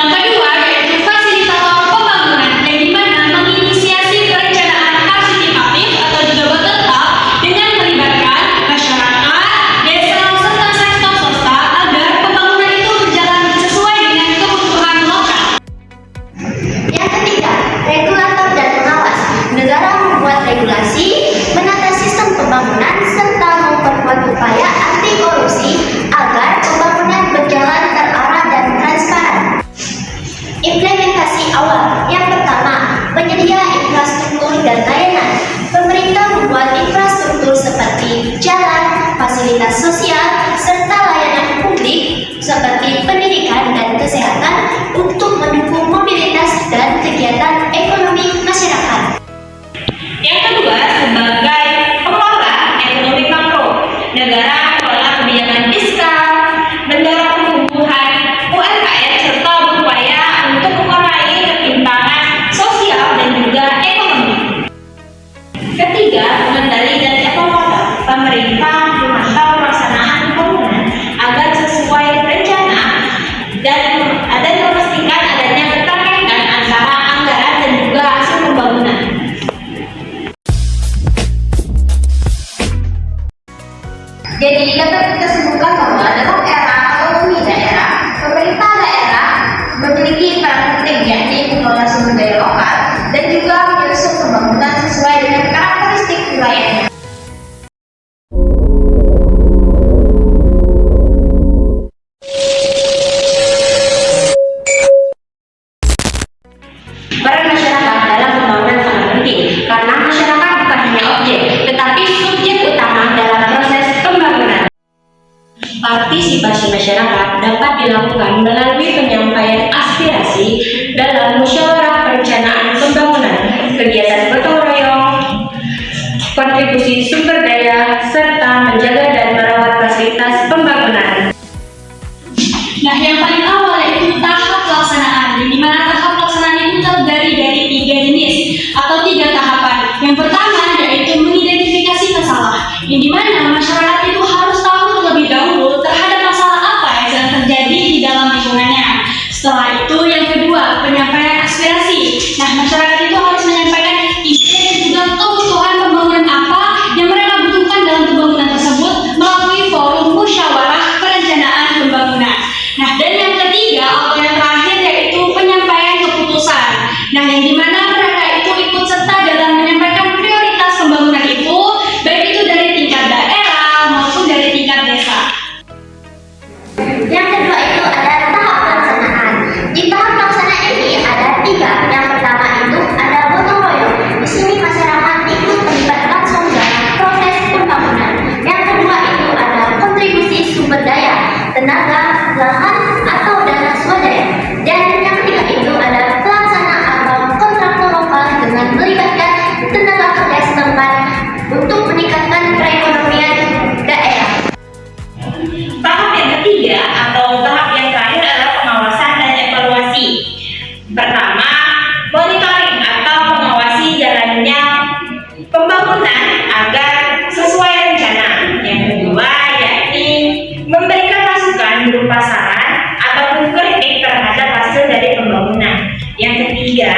kedua yaitu fasilitator pembangunan, yang dimana menginisiasi perencanaan partisipatif atau juga bottom up dengan melibatkan masyarakat, desa, serta sektor swasta agar pembangunan itu berjalan sesuai dengan kebutuhan lokal. Yang ketiga, regulator dan pengawas. Negara membuat regulasi, menata sistem pembangunan, serta memperkuat upaya anti korupsi agar pembangunan berjalan terarah dan transparan. Implementasi awal. Yang pertama, penyedia infrastruktur dan layanan. Pemerintah membuat infrastruktur seperti jalan, fasilitas sosial, serta layanan publik seperti pendidikan dan kesehatan untuk mendukung mobilitas dan kegiatan ekonomi masyarakat. Yang kedua, sebagai pengelola ekonomi makro, negara mengelola kebijakan fiskal, mendorong pertumbuhan UMKM serta berupaya untuk mengurangi ketimpangan sosial dan juga ekonomi. Ketiga, pengendali dan evaluator. Pemerintah memantau pelaksanaan pembangunan agar sesuai rencana dan memastikan adanya keterkaitan antara anggaran dan juga hasil pembangunan. Jadi dapat kita simpulkan bahwa dalam era otonomi daerah, pemerintah daerah memiliki peran penting yakni mengelola sumber daya lokal dan juga menyusun pembangunan sesuai dengan karakteristik wilayahnya. Peran masyarakat dalam pembangunan sangat penting karena masyarakat bukan hanya objek, tetapi subjek utama dalam proses pembangunan. Partisipasi masyarakat dapat dilakukan melalui penyampaian aspirasi dalam musyawarah perencanaan pembangunan, kegiatan gotong royong, kontribusi sumber daya, serta menjaga dan merawat fasilitas pembangunan. Nah, yang paling awal yaitu tahap pelaksanaan, di mana tahap pelaksanaan itu terdiri dari 3 jenis atau 3 tahapan. Yang pertama yaitu mengidentifikasi masalah, yang dimana masyarakat itu harus tahu terlebih dahulu terhadap masalah apa yang sedang terjadi di dalam lingkungannya. Setelah itu yang kedua, penyampaian aspirasi. Nah, masyarakat itu harus menyampaikan ide dan juga kebutuhan pembangunan apa yang mereka butuhkan dalam pembangunan tersebut melalui forum musyawarah perencanaan pembangunan. Nah, dan yang ketiga atau yang terakhir yaitu penyampaian keputusan. Nah, yang dimana mereka itu ikut serta dalam menyampaikan prioritas pembangunan itu, baik itu dari tingkat daerah maupun dari tingkat desa. Yang kedua itu ada tahap pelaksanaan. Di tahap pelaksanaan ini ada 3. Yang pertama itu ada gotong royong. Di sini masyarakat ikut terlibat langsung dalam proses pembangunan. Yang kedua itu ada kontribusi sumber daya, tenaga, lahan, atau dana swadaya. Dan yang ketiga itu ada pelaksana atau kontraktor lokal dengan melibatkan tenaga kerja setempat untuk meningkatkan perekonomian daerah. Tahap yang ketiga atau tahap yang terakhir adalah pengawasan dan evaluasi. Pertama, monitoring atau mengawasi jalannya pembangunan agar sesuai rencana. Yang kedua, yakni memberikan masukan berupa saran ataupun kritik terhadap hasil dari pembangunan. Yang ketiga,